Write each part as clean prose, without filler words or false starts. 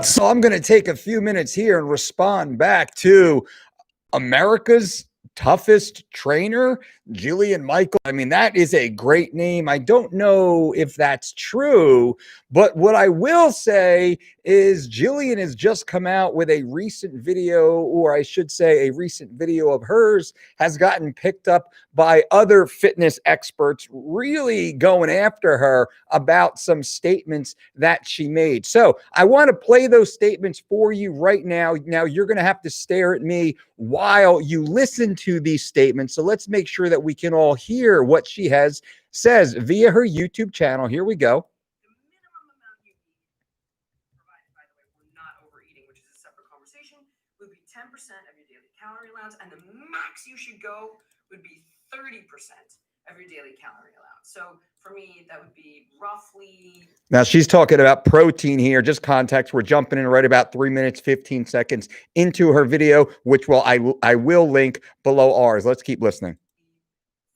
So I'm going to take a few minutes here and respond back to America's toughest trainer, Jillian Michaels. I mean, that is a great name. I don't know if that's true, but what I will say is Jillian has just come out with a recent video, or I should say a recent video of hers has gotten picked up by other fitness experts, really going after her about some statements that she made. So I want to play those statements for you right now. Now you're going to have to stare at me while you listen to these statements. So let's make sure that we can all hear what she says via her YouTube channel. Here we go. The minimum amount you need, provided, by the way, we're not overeating, which is a separate conversation, would be 10% of your daily calorie allowance, and the max you should go would be 30% of your daily calorie allowance. So for me, that would be roughly. Now she's talking about protein here. Just context. We're jumping in right about 3 minutes, 15 seconds into her video, which I will link below ours. Let's keep listening.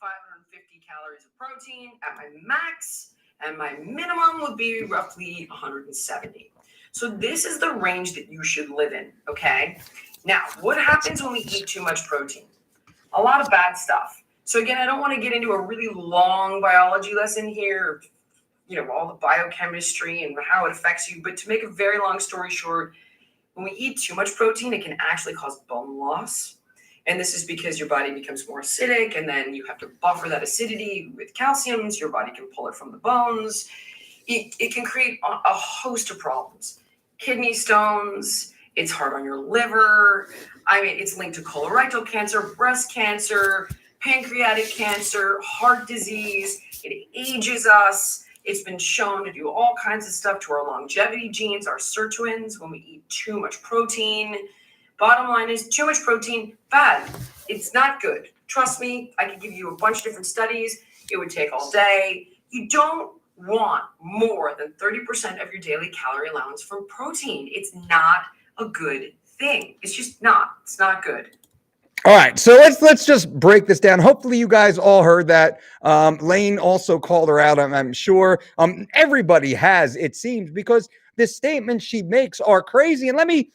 550 calories of protein at my max, and my minimum would be roughly 170. So this is the range that you should live in, okay? Now, what happens when we eat too much protein? A lot of bad stuff. So again, I don't want to get into a really long biology lesson here, all the biochemistry and how it affects you. But to make a very long story short, when we eat too much protein, it can actually cause bone loss. And this is because your body becomes more acidic, and then you have to buffer that acidity with calcium so your body can pull it from the bones. It can create a host of problems. Kidney stones, it's hard on your liver. I mean, it's linked to colorectal cancer, breast cancer, pancreatic cancer, heart disease. It ages us. It's been shown to do all kinds of stuff to our longevity genes, our sirtuins, when we eat too much protein. Bottom line is, too much protein, bad. It's not good. Trust me, I could give you a bunch of different studies. It would take all day. You don't want more than 30% of your daily calorie allowance from protein. It's not a good thing. It's just not. It's not good. All right, so let's just break this down. Hopefully, you guys all heard that. Lane also called her out. I'm sure everybody has, it seems, because the statements she makes are crazy. And let me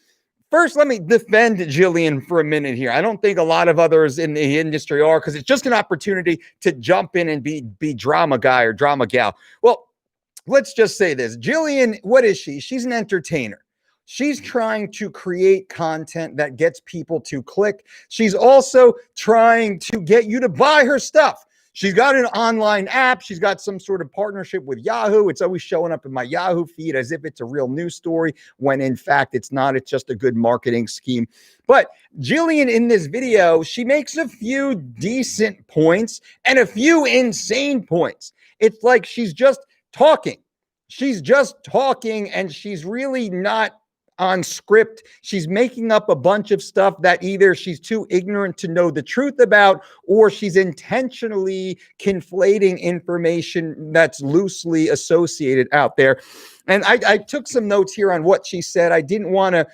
defend Jillian for a minute here. I don't think a lot of others in the industry are, because it's just an opportunity to jump in and be drama guy or drama gal. Well, let's just say this. Jillian, what is she? She's an entertainer. She's trying to create content that gets people to click. She's also trying to get you to buy her stuff. She's got an online app. She's got some sort of partnership with Yahoo. It's always showing up in my Yahoo feed as if it's a real news story, when in fact it's not. It's just a good marketing scheme. But Jillian, in this video, she makes a few decent points and a few insane points. It's like she's just talking. She's just talking, and she's really not on script. She's making up a bunch of stuff that either she's too ignorant to know the truth about, or she's intentionally conflating information that's loosely associated out there. And I took some notes here on what she said. I didn't want to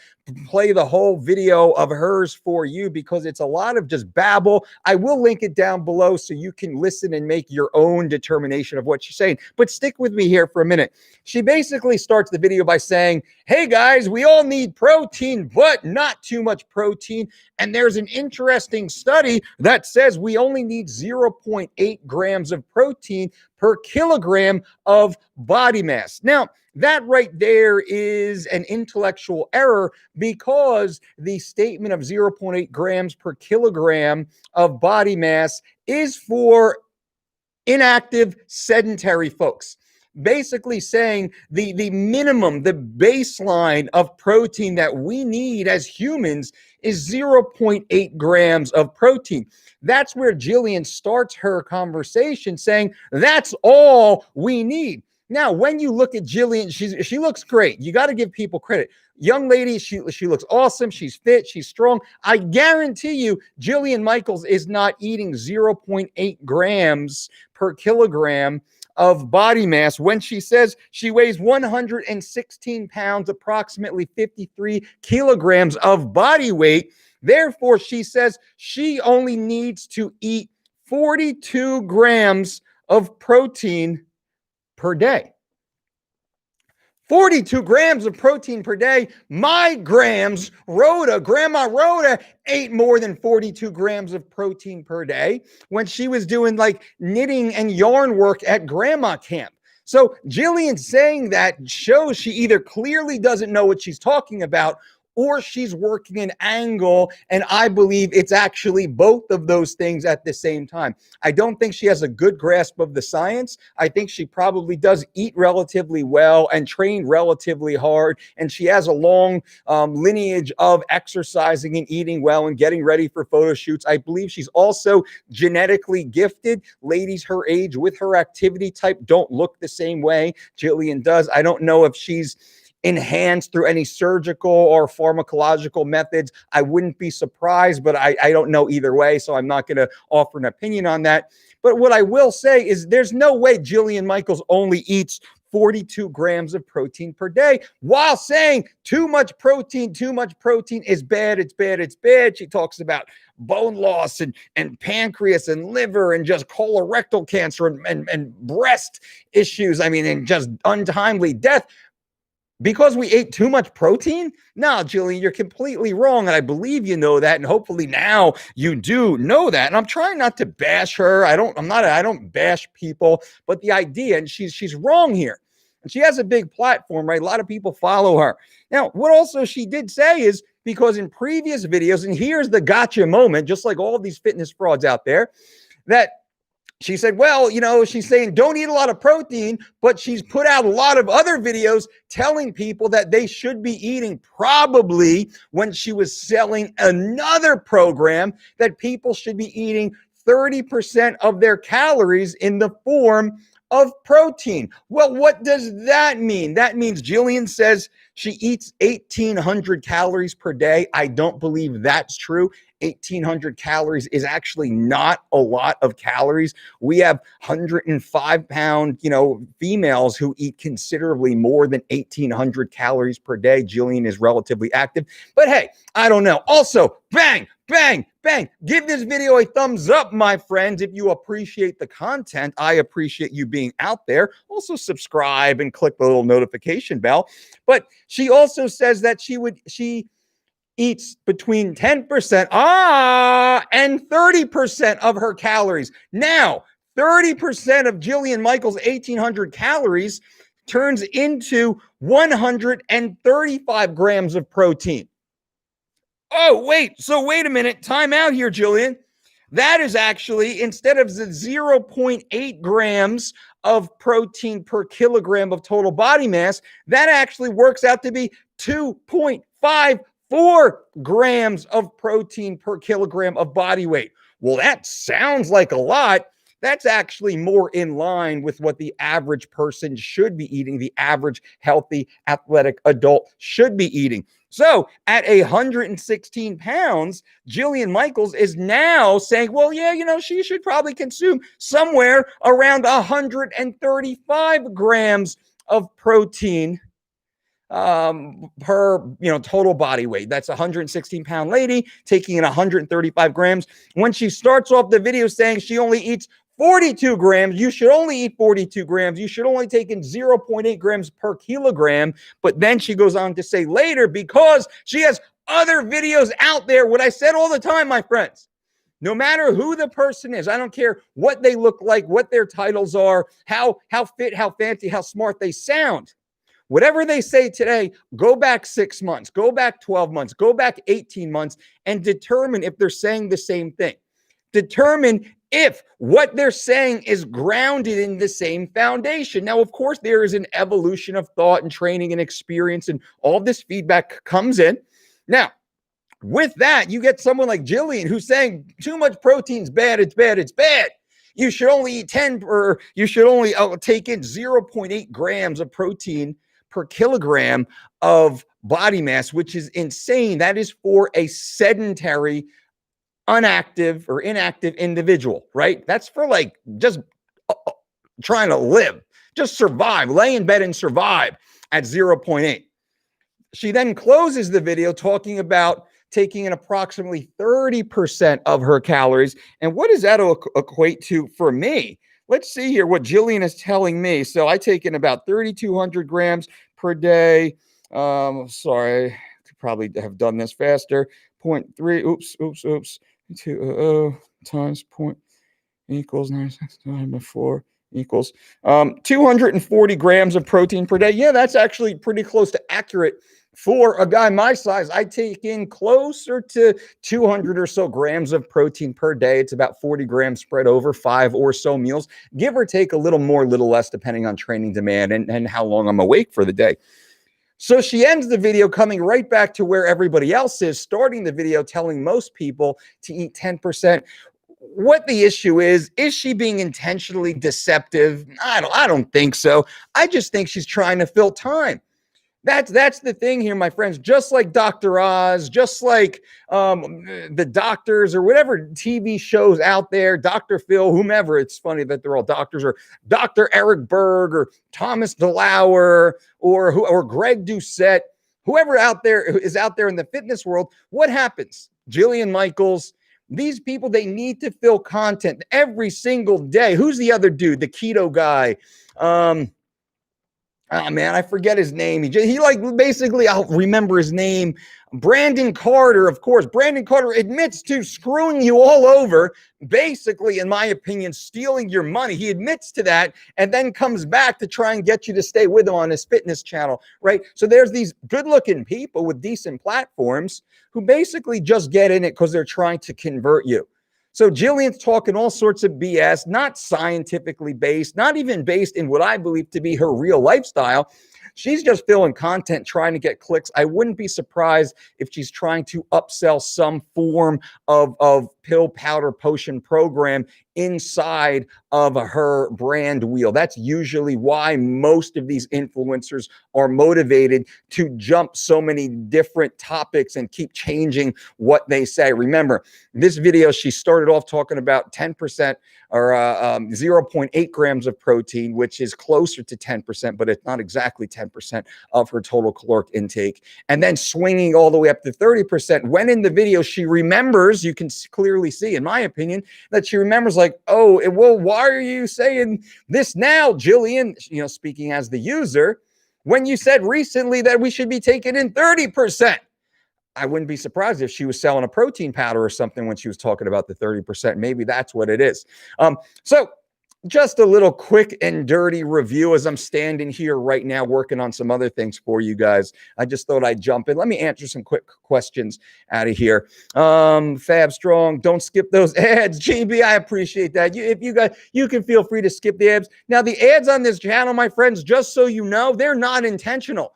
play the whole video of hers for you because it's a lot of just babble. I will link it down below so you can listen and make your own determination of what she's saying. But stick with me here for a minute. She basically starts the video by saying, hey guys, we all need protein, but not too much protein. And there's an interesting study that says we only need 0.8 grams of protein per kilogram of body mass. Now, that right there is an intellectual error, because the statement of 0.8 grams per kilogram of body mass is for inactive, sedentary folks. Basically saying the minimum, the baseline of protein that we need as humans is 0.8 grams of protein. That's where Jillian starts her conversation, saying that's all we need. Now, when you look at Jillian, she looks great. You got to give people credit. Young lady, she looks awesome. She's fit. She's strong. I guarantee you, Jillian Michaels is not eating 0.8 grams per kilogram of body mass when she says she weighs 116 pounds, approximately 53 kilograms of body weight. Therefore, she says she only needs to eat 42 grams of protein per day. 42 grams of protein per day. My grams, Grandma Rhoda ate more than 42 grams of protein per day when she was doing like knitting and yarn work at grandma camp. So Jillian saying that shows she either clearly doesn't know what she's talking about, or she's working an angle. And I believe it's actually both of those things at the same time. I don't think she has a good grasp of the science. I think she probably does eat relatively well and train relatively hard. And she has a long lineage of exercising and eating well and getting ready for photo shoots. I believe she's also genetically gifted. Ladies her age with her activity type don't look the same way Jillian does. I don't know if she's enhanced through any surgical or pharmacological methods. I wouldn't be surprised, but I don't know either way, so I'm not going to offer an opinion on that. But what I will say is there's no way Jillian Michaels only eats 42 grams of protein per day while saying too much protein is bad, it's bad, it's bad. She talks about bone loss and pancreas and liver and just colorectal cancer and breast issues. I mean, and just untimely death. Because we ate too much protein? No, Jillian, you're completely wrong. And I believe you know that. And hopefully now you do know that. And I'm trying not to bash her. I don't bash people, but the idea, and she's wrong here. And she has a big platform, right? A lot of people follow her. Now, what also she did say is because in previous videos, and here's the gotcha moment, just like all of these fitness frauds out there, that she said, well, she's saying don't eat a lot of protein, but she's put out a lot of other videos telling people that they should be eating, probably when she was selling another program, that people should be eating 30% of their calories in the form of protein. Well, what does that mean? That means Jillian says she eats 1,800 calories per day. I don't believe that's true. 1,800 calories is actually not a lot of calories. We have 105-pound, females who eat considerably more than 1,800 calories per day. Jillian is relatively active, but hey, I don't know. Also, bang, bang, bang. Give this video a thumbs up, my friends, if you appreciate the content. I appreciate you being out there. Also subscribe and click the little notification bell. But she also says that she eats between 10% and 30% of her calories. Now, 30% of Jillian Michaels' 1,800 calories turns into 135 grams of protein. Oh, wait a minute. Time out here, Jillian. That is actually, instead of the 0.8 grams of protein per kilogram of total body mass, that actually works out to be 2.54 grams of protein per kilogram of body weight. Well, that sounds like a lot. That's actually more in line with what the average person should be eating, the average healthy athletic adult should be eating. So at 116 pounds, Jillian Michaels is now saying, well, yeah, she should probably consume somewhere around 135 grams of protein per total body weight. That's a 116-pound lady taking in 135 grams. When she starts off the video saying she only eats 42 grams, you should only eat 42 grams. You should only take in 0.8 grams per kilogram. But then she goes on to say later, because she has other videos out there, what I said all the time, my friends, no matter who the person is, I don't care what they look like, what their titles are, how fit, how fancy, how smart they sound. Whatever they say today, go back 6 months, go back 12 months, go back 18 months, and determine if they're saying the same thing. Determine if what they're saying is grounded in the same foundation. Now, of course, there is an evolution of thought and training and experience, and all this feedback comes in. Now, with that, you get someone like Jillian who's saying too much protein's bad, it's bad, it's bad. You should only eat 10, or you should only take in 0.8 grams of protein per kilogram of body mass, which is insane. That is for a sedentary, inactive individual, right? That's for like just trying to live, just survive, lay in bed and survive at 0.8. She then closes the video talking about taking in approximately 30% of her calories. And what does that equate to for me? Let's see here what Jillian is telling me. So I take in about 3,200 grams per day. Sorry, could probably have done this faster. 0.3, oops. 2 times point equals 96 divided by 4 equals 240 grams of protein per day. Yeah, that's actually pretty close to accurate for a guy my size. I take in closer to 200 or so grams of protein per day. It's about 40 grams spread over 5 or so meals, give or take a little more, little less, depending on training demand and how long I'm awake for the day. So she ends the video coming right back to where everybody else is, starting the video telling most people to eat 10%. What the issue is she being intentionally deceptive? I don't think so. I just think she's trying to fill time. That's the thing here, my friends. Just like Dr. Oz, just like the doctors or whatever TV shows out there, Dr. Phil, whomever. It's funny that they're all doctors, or Dr. Eric Berg, or Thomas DeLauer, or Greg Doucette, whoever out there is out there in the fitness world. What happens? Jillian Michaels. These people, they need to fill content every single day. Who's the other dude? The keto guy. Oh man, I forget his name. He like basically, I'll remember his name. Brandon Carter, of course. Brandon Carter admits to screwing you all over, basically, in my opinion, stealing your money. He admits to that and then comes back to try and get you to stay with him on his fitness channel, right? So there's these good-looking people with decent platforms who basically just get in it because they're trying to convert you. So Jillian's talking all sorts of BS, not scientifically based, not even based in what I believe to be her real lifestyle. She's just filling content, trying to get clicks. I wouldn't be surprised if she's trying to upsell some form of pill, powder, potion program inside of her brand wheel. That's usually why most of these influencers are motivated to jump so many different topics and keep changing what they say. Remember, this video, she started off talking about 10% or 0.8 grams of protein, which is closer to 10%, but it's not exactly 10% of her total caloric intake. And then swinging all the way up to 30%. When in the video, she remembers, you can clearly see, in my opinion, that she remembers like, oh, well, why are you saying this now, Jillian? You know, speaking as the user, when you said recently that we should be taking in 30%. I wouldn't be surprised if she was selling a protein powder or something when she was talking about the 30%. Maybe that's what it is. So just a little quick and dirty review as I'm standing here right now working on some other things for you guys. I just thought I'd jump in. Let me answer some quick questions out of here. Fab Strong, don't skip those ads. GB, I appreciate that. You can feel free to skip the ads. Now, the ads on this channel, my friends, just so you know, they're not intentional.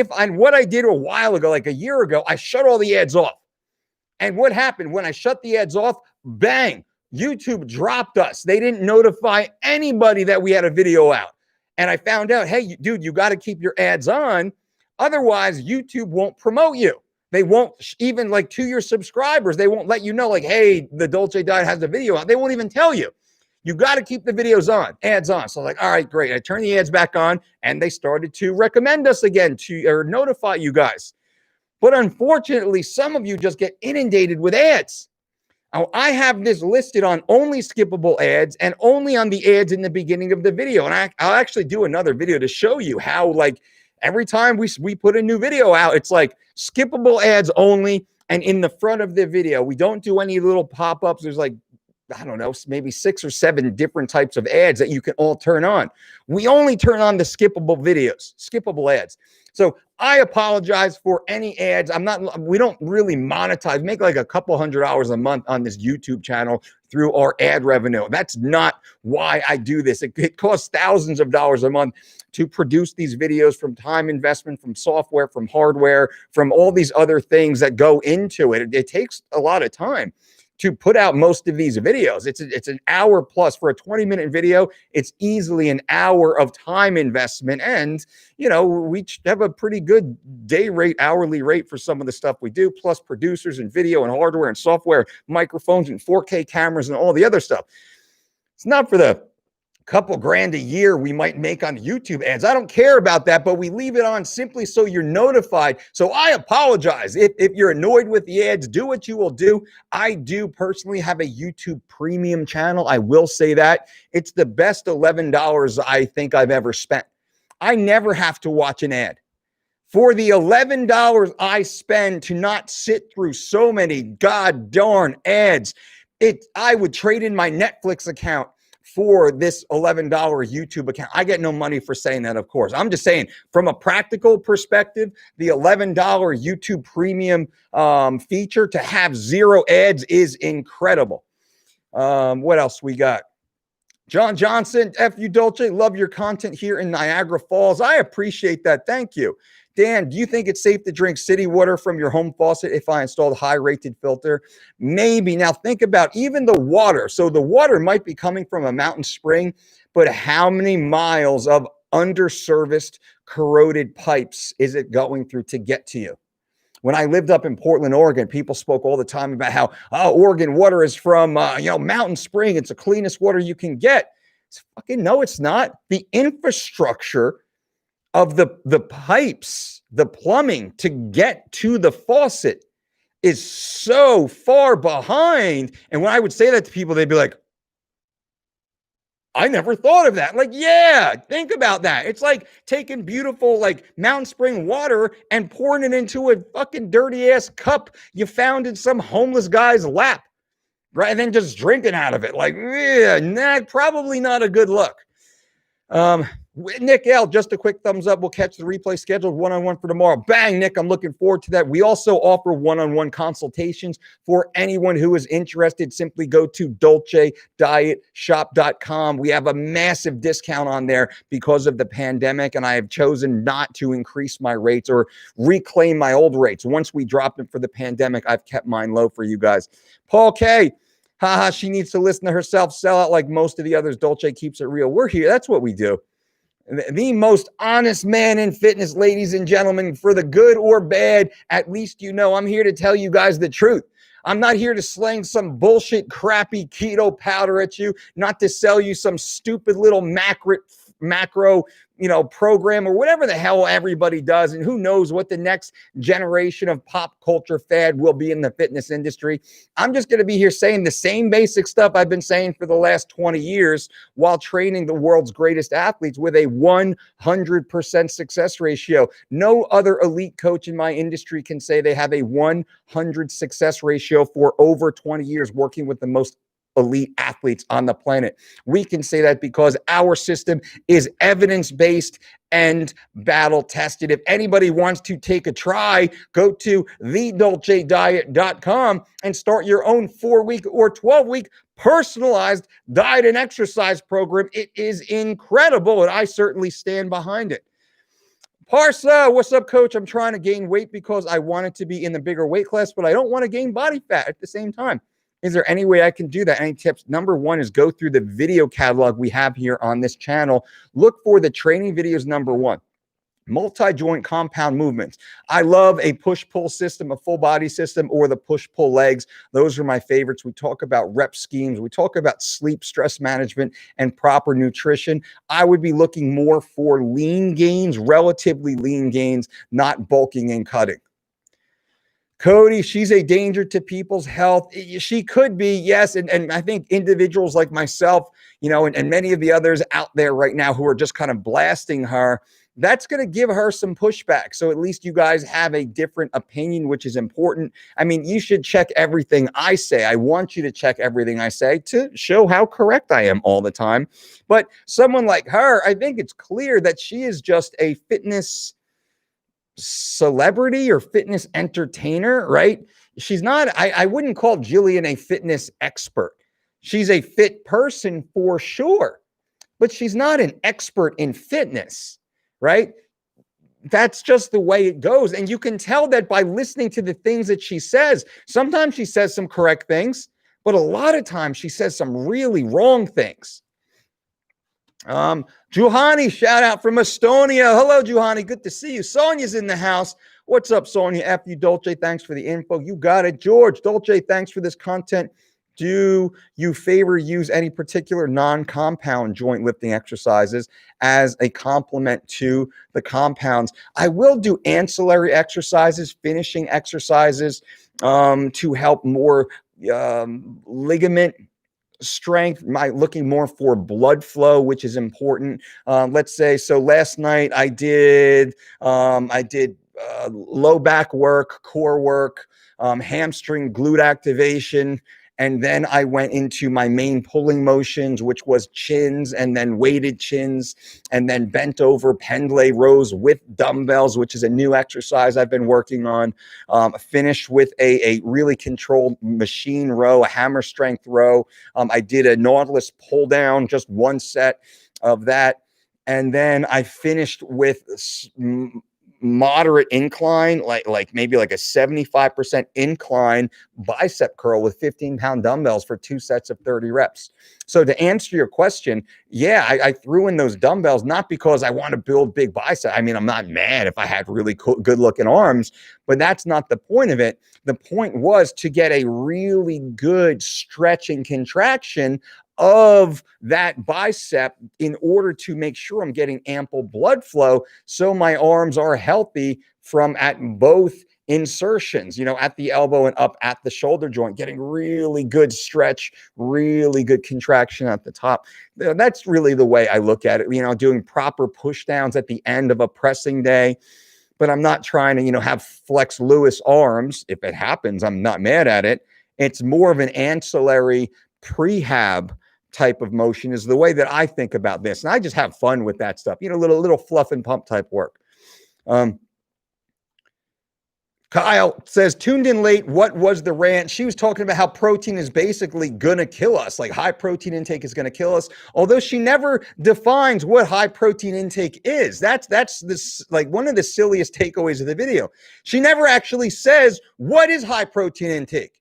What I did a while ago, like a year ago, I shut all the ads off. And what happened when I shut the ads off? Bang, YouTube dropped us. They didn't notify anybody that we had a video out. And I found out, hey, dude, you got to keep your ads on. Otherwise, YouTube won't promote you. They won't even, like, to your subscribers, they won't let you know, like, hey, the Dolce diet has a video out. They won't even tell you. You got to keep the videos on, ads on. So like, all right, great. I turned the ads back on and they started to recommend us again or notify you guys. But unfortunately, some of you just get inundated with ads. Now, I have this listed on only skippable ads and only on the ads in the beginning of the video. And I'll actually do another video to show you how, like, every time we put a new video out, it's like skippable ads only. And in the front of the video, we don't do any little pop-ups. There's like, I don't know, maybe 6 or 7 different types of ads that you can all turn on. We only turn on the skippable videos, skippable ads. So I apologize for any ads. We don't really monetize, make like a couple $100 a month on this YouTube channel through our ad revenue. That's not why I do this. It costs thousands of dollars a month to produce these videos, from time investment, from software, from hardware, from all these other things that go into it. It takes a lot of time to put out most of these videos. It's an hour plus for a 20-minute video. It's easily an hour of time investment. And, you know, we have a pretty good day rate, hourly rate for some of the stuff we do, plus producers and video and hardware and software, microphones and 4K cameras and all the other stuff. It's not for the couple grand a year we might make on YouTube ads. I don't care about that, but we leave it on simply so you're notified. So I apologize. If you're annoyed with the ads, do what you will do. I do personally have a YouTube premium channel. I will say that. It's the best $11 I think I've ever spent. I never have to watch an ad. For the $11 I spend to not sit through so many god darn ads, I would trade in my Netflix account for this $11 YouTube account. I get no money for saying that, of course. I'm just saying, from a practical perspective, the $11 YouTube premium feature to have zero ads is incredible. What else we got? John Johnson, F you Dolce, love your content here in Niagara Falls. I appreciate that. Thank you. Dan, do you think it's safe to drink city water from your home faucet if I installed a high-rated filter? Maybe. Now think about even the water. So the water might be coming from a mountain spring, but how many miles of underserviced, corroded pipes is it going through to get to you? When I lived up in Portland, Oregon, people spoke all the time about how, Oregon water is from, Mountain Spring. It's the cleanest water you can get. It's fucking, no, it's not. The infrastructure of the pipes, the plumbing to get to the faucet is so far behind. And when I would say that to people, they'd be like, I never thought of that. Like, yeah, think about that. It's like taking beautiful, like, Mountain Spring water and pouring it into a fucking dirty ass cup you found in some homeless guy's lap, right? And then just drinking out of it. Like, yeah, probably not a good look. Nick L, just a quick thumbs up. We'll catch the replay scheduled one-on-one for tomorrow. Bang, Nick, I'm looking forward to that. We also offer one-on-one consultations for anyone who is interested. Simply go to dolcedietshop.com. We have a massive discount on there because of the pandemic, and I have chosen not to increase my rates or reclaim my old rates. Once we dropped them for the pandemic, I've kept mine low for you guys. Paul K, haha, she needs to listen to herself sell out like most of the others. Dolce keeps it real. We're here. That's what we do. The most honest man in fitness, ladies and gentlemen, for the good or bad. At least you know I'm here to tell you guys the truth. I'm not here to slang some bullshit, crappy keto powder at you, not to sell you some stupid little macro, program or whatever the hell everybody does. And who knows what the next generation of pop culture fad will be in the fitness industry. I'm just going to be here saying the same basic stuff I've been saying for the last 20 years while training the world's greatest athletes with a 100% success ratio. No other elite coach in my industry can say they have a 100 success ratio for over 20 years working with the most elite athletes on the planet. We can say that because our system is evidence-based and battle-tested. If anybody wants to take a try, go to thedolcediet.com and start your own 4-week or 12-week personalized diet and exercise program. It is incredible, and I certainly stand behind it. Parsa, what's up, coach? I'm trying to gain weight because I wanted to be in the bigger weight class, but I don't want to gain body fat at the same time. Is there any way I can do that? Any tips? Number one is go through the video catalog we have here on this channel. Look for the training videos. Number one, multi-joint compound movements. I love a push-pull system, a full body system, or the push-pull legs. Those are my favorites. We talk about rep schemes. We talk about sleep, stress management, and proper nutrition. I would be looking more for lean gains, relatively lean gains, not bulking and cutting. Cody, she's a danger to people's health. She could be, yes. And I think individuals like myself, and many of the others out there right now who are just kind of blasting her, that's going to give her some pushback. So at least you guys have a different opinion, which is important. I mean, you should check everything I say. I want you to check everything I say to show how correct I am all the time. But someone like her, I think it's clear that she is just a fitness celebrity or fitness entertainer, right? She's not, I wouldn't call Jillian a fitness expert. She's a fit person for sure, but she's not an expert in fitness, right? That's just the way it goes. And you can tell that by listening to the things that she says. Sometimes she says some correct things, but a lot of times she says some really wrong things. Juhani, shout out from Estonia. Hello, Juhani. Good to see you. Sonia's in the house. What's up, Sonia? F you, Dolce. Thanks for the info. You got it. George, Dolce, thanks for this content. Do you favor use any particular non-compound joint lifting exercises as a complement to the compounds? I will do ancillary exercises, finishing exercises to help more ligament strength, looking more for blood flow, which is important. Let's say, so last night I did low back work, core work, hamstring glute activation. And then I went into my main pulling motions, which was chins and then weighted chins and then bent over pendlay rows with dumbbells, which is a new exercise I've been working on. Finished with a really controlled machine row, a hammer strength row. I did a Nautilus pull down, just one set of that. And then I finished with moderate incline, like maybe like a 75% incline bicep curl with 15-pound dumbbells for 2 sets of 30 reps. So to answer your question, yeah, I threw in those dumbbells, not because I want to build big bicep. I mean, I'm not mad if I had really cool, good looking arms, but that's not the point of it. The point was to get a really good stretch and contraction of that bicep in order to make sure I'm getting ample blood flow so my arms are healthy from at both insertions, at the elbow and up at the shoulder joint, getting really good stretch, really good contraction at the top. That's really the way I look at it, doing proper push downs at the end of a pressing day. But I'm not trying to, have Flex Lewis arms. If it happens, I'm not mad at it. It's more of an ancillary prehab type of motion is the way that I think about this. And I just have fun with that stuff, little fluff and pump type work. Kyle says, tuned in late. What was the rant? She was talking about how protein is basically going to kill us. Like high protein intake is going to kill us. Although she never defines what high protein intake is. That's this like one of the silliest takeaways of the video. She never actually says, what is high protein intake?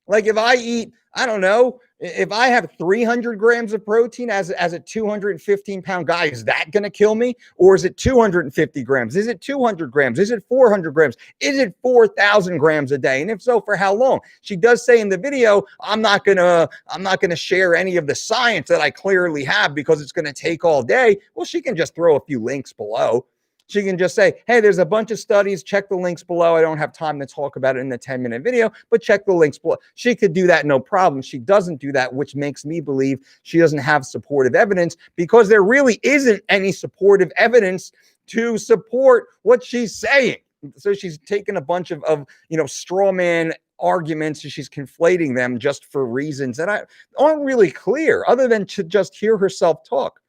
Like if I eat, I don't know, if I have 300 grams of protein as a 215-pound guy, is that going to kill me? Or is it 250 grams? Is it 200 grams? Is it 400 grams? Is it 4,000 grams a day? And if so, for how long? She does say in the video, I'm not going to share any of the science that I clearly have because it's going to take all day. Well, she can just throw a few links below. She can just say, hey, there's a bunch of studies. Check the links below. I don't have time to talk about it in the 10-minute video, but check the links below. She could do that, no problem. She doesn't do that, which makes me believe she doesn't have supportive evidence because there really isn't any supportive evidence to support what she's saying. So she's taken a bunch of straw man arguments and she's conflating them just for reasons that aren't really clear other than to just hear herself talk.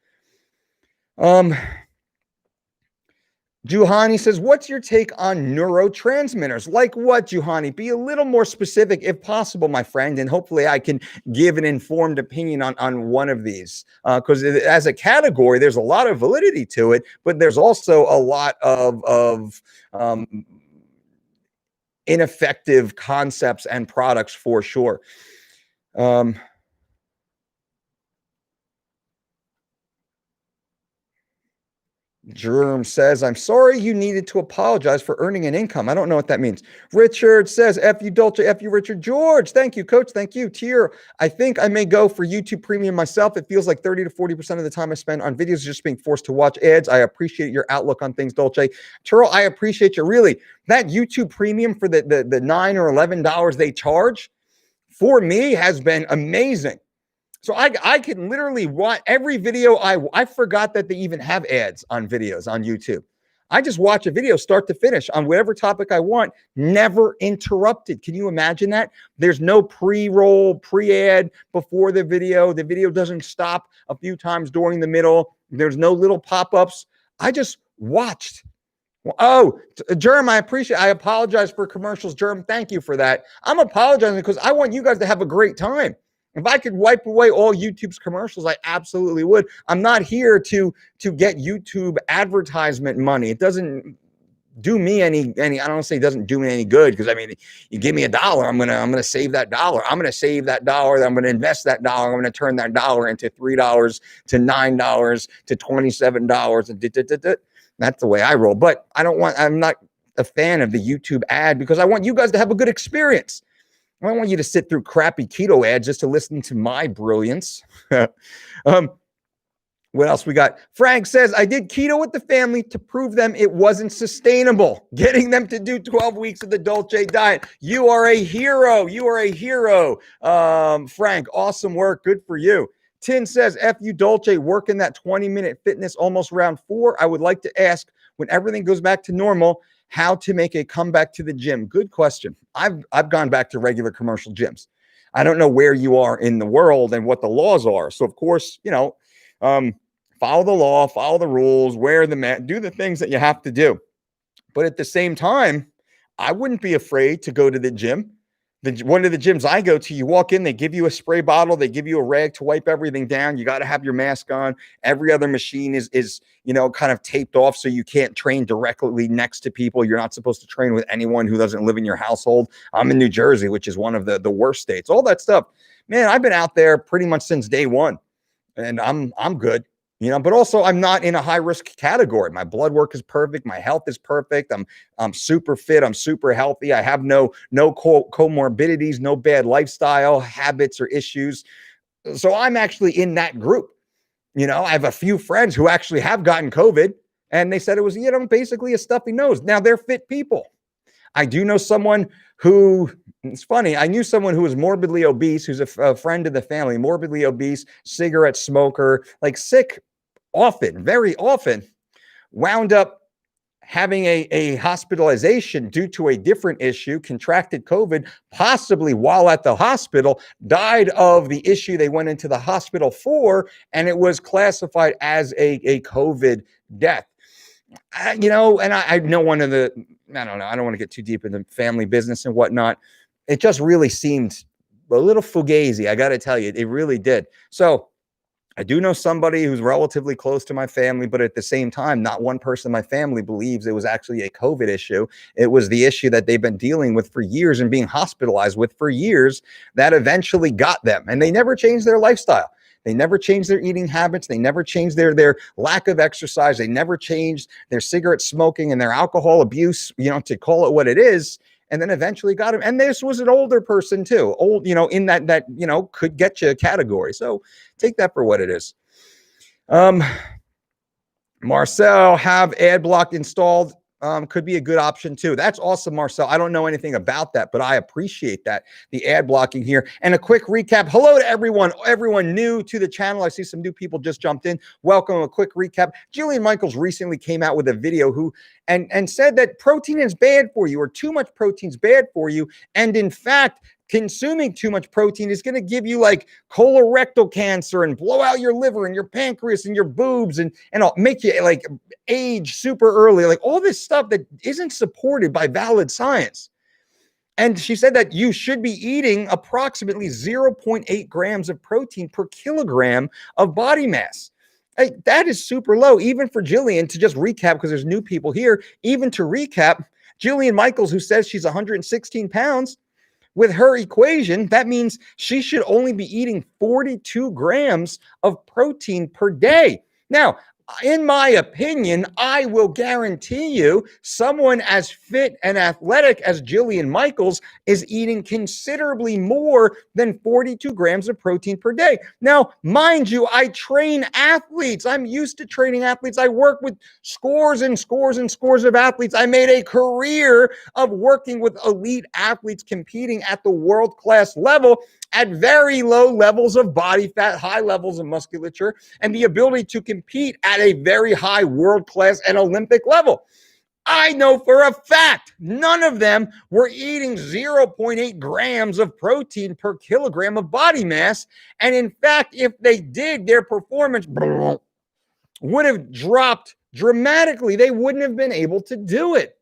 Juhani says, what's your take on neurotransmitters? Like what, Juhani? Be a little more specific if possible, my friend, and hopefully I can give an informed opinion on one of these. Because as a category, there's a lot of validity to it, but there's also a lot of ineffective concepts and products for sure. Jerome says, I'm sorry you needed to apologize for earning an income. I don't know what that means. Richard says, F you, Dolce, F you, Richard. George, thank you, coach. Thank you. Tier, I think I may go for YouTube Premium myself. It feels like 30 to 40% of the time I spend on videos just being forced to watch ads. I appreciate your outlook on things, Dolce. Turo, I appreciate you. Really, that YouTube Premium for the $9 or $11 they charge, for me, has been amazing. So I can literally watch every video. I forgot that they even have ads on videos on YouTube. I just watch a video start to finish on whatever topic I want, never interrupted. Can you imagine that? There's no pre-roll, pre-ad before the video. The video doesn't stop a few times during the middle. There's no little pop-ups. I just watched. Oh, Germ, I apologize for commercials. Germ, thank you for that. I'm apologizing because I want you guys to have a great time. If I could wipe away all YouTube's commercials, I absolutely would. I'm not here to get YouTube advertisement money. It doesn't do me any I don't say it doesn't do me any good because I mean, you give me $1, I'm gonna save that $1. I'm gonna save that $1. I'm gonna invest that $1. I'm gonna turn that $1 into $3 to $9 to $27 and that's the way I roll. But I'm not a fan of the YouTube ad because I want you guys to have a good experience. I don't want you to sit through crappy keto ads just to listen to my brilliance. What else we got? Frank says, I did keto with the family to prove them it wasn't sustainable. Getting them to do 12 weeks of the Dolce diet. You are a hero. You are a hero. Frank, awesome work. Good for you. Tin says, F you, Dolce, working that 20-minute fitness almost round 4. I would like to ask, when everything goes back to normal, how to make a comeback to the gym. Good question. I've gone back to regular commercial gyms. I don't know where you are in the world and what the laws are. So of course, follow the law, follow the rules, wear the mask, do the things that you have to do. But at the same time, I wouldn't be afraid to go to the gym. One of the gyms I go to, you walk in, they give you a spray bottle, they give you a rag to wipe everything down. You got to have your mask on. Every other machine is kind of taped off so you can't train directly next to people. You're not supposed to train with anyone who doesn't live in your household. I'm in New Jersey, which is one of the worst states. All that stuff, man. I've been out there pretty much since day one, and I'm good. But also I'm not in a high risk category. My blood work is perfect. My health is perfect. I'm super fit. I'm super healthy. I have no comorbidities, no bad lifestyle habits or issues. So I'm actually in that group. I have a few friends who actually have gotten COVID, and they said it was, basically a stuffy nose. Now they're fit people. I do know someone who, it's funny, I knew someone who was morbidly obese, who's a friend of the family, morbidly obese, cigarette smoker, like sick often, very often, wound up having a hospitalization due to a different issue, contracted COVID, possibly while at the hospital, died of the issue they went into the hospital for, and it was classified as a COVID death. I know one of the, I don't know, I don't want to get too deep into family business and whatnot. It just really seemed a little fugazi. I got to tell you, it really did. So I do know somebody who's relatively close to my family, but at the same time, not one person in my family believes it was actually a COVID issue. It was the issue that they've been dealing with for years and being hospitalized with for years that eventually got them. And they never changed their lifestyle. They never changed their eating habits. They never changed their lack of exercise. They never changed their cigarette smoking and their alcohol abuse, to call it what it is. And then eventually got him. And this was an older person too, old, in that could get you a category. So take that for what it is. Marcel, have ad block installed. Could be a good option too. That's awesome, Marcel. I don't know anything about that, but I appreciate that, the ad blocking here. And a quick recap. Hello to everyone new to the channel. I see some new people just jumped in. Welcome. A quick recap. Jillian Michaels recently came out with a video and said that protein is bad for you, or too much protein is bad for you. And in fact, consuming too much protein is going to give you like colorectal cancer and blow out your liver and your pancreas and your boobs and make you like age super early, like all this stuff that isn't supported by valid science. And she said that you should be eating approximately 0.8 grams of protein per kilogram of body mass. Hey, that is super low, even for Jillian. To just recap, because there's new people here, even to recap, Jillian Michaels, who says she's 116 pounds, with her equation, that means she should only be eating 42 grams of protein per day. Now, in my opinion, I will guarantee you someone as fit and athletic as Jillian Michaels is eating considerably more than 42 grams of protein per day. Now, mind you, I train athletes. I'm used to training athletes. I work with scores and scores and scores of athletes. I made a career of working with elite athletes competing at the world-class level at very low levels of body fat, high levels of musculature, and the ability to compete at a very high world-class and Olympic level. I know for a fact none of them were eating 0.8 grams of protein per kilogram of body mass. And in fact, if they did, their performance would have dropped dramatically. They wouldn't have been able to do it.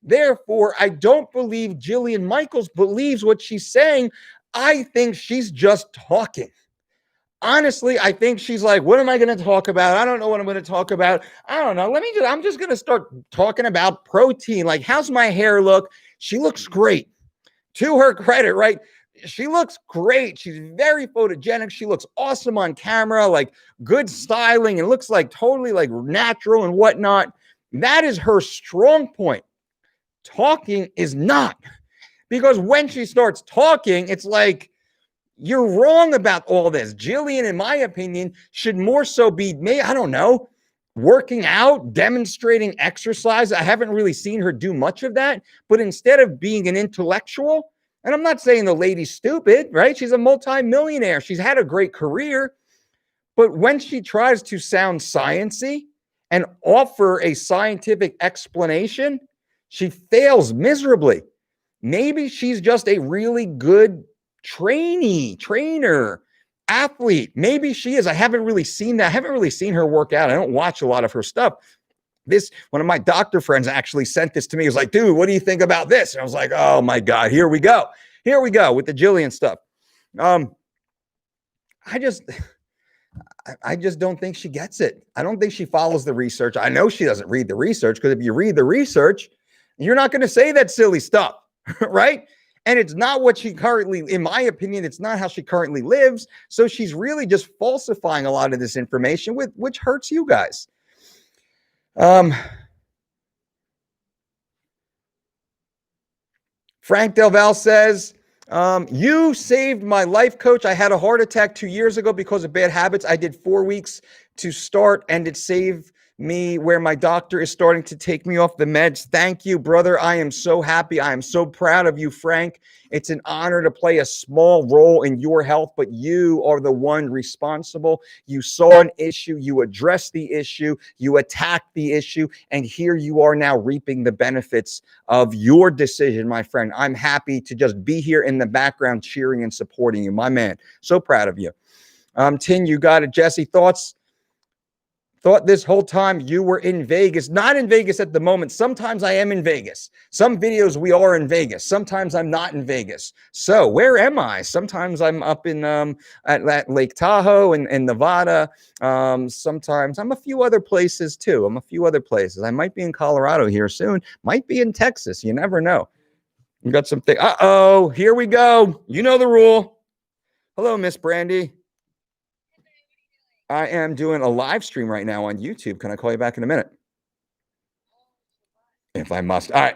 Therefore, I don't believe Jillian Michaels believes what she's saying. I think she's just talking. Honestly, I think she's like, what am I going to talk about? I don't know what I'm going to talk about. I don't know. I'm just going to start talking about protein. Like, how's my hair look? She looks great. To her credit, right? She looks great. She's very photogenic. She looks awesome on camera, like good styling, and looks like totally like natural and whatnot. That is her strong point. Talking is not. Because when she starts talking, it's like, you're wrong about all this. Jillian, in my opinion, should more so be, I don't know, working out, demonstrating exercise. I haven't really seen her do much of that. But instead of being an intellectual, and I'm not saying the lady's stupid, right? She's a multimillionaire. She's had a great career. But when she tries to sound sciencey and offer a scientific explanation, She fails miserably. Maybe she's just a really good trainer, athlete. Maybe she is. I haven't really seen that. I haven't really seen her work out. I don't watch a lot of her stuff. One of my doctor friends actually sent this to me. He was like, dude, what do you think about this? And I was like, oh my God, here we go. Here we go with the Jillian stuff. I just don't think she gets it. I don't think she follows the research. I know she doesn't read the research, because if you read the research, you're not going to say that silly stuff, right? And it's not what she currently, in my opinion, it's not how she currently lives. So she's really just falsifying a lot of this information, which hurts you guys. Frank Delval says, you saved my life, coach. I had a heart attack 2 years ago because of bad habits. I did 4 weeks to start, and it saved me where my doctor is starting to take me off the meds. Thank you, brother. I am so happy. I am so proud of you, Frank. It's an honor to play a small role in your health, but you are the one responsible. You saw an issue, you addressed the issue, you attacked the issue, and here you are now reaping the benefits of your decision, my friend. I'm happy to just be here in the background cheering and supporting you, my man. So proud of you. Tin, you got it. Jesse, thought this whole time you were in Vegas. Not in Vegas at the moment. Sometimes I am in Vegas. Some videos we are in Vegas. Sometimes I'm not in Vegas. So where am I? Sometimes I'm up in at Lake Tahoe in Nevada. Sometimes I'm a few other places too. I might be in Colorado here soon. Might be in Texas. You never know. We got something. Uh-oh, here we go. You know the rule. Hello, Miss Brandy. I am doing a live stream right now on YouTube. Can I call you back in a minute? If I must. All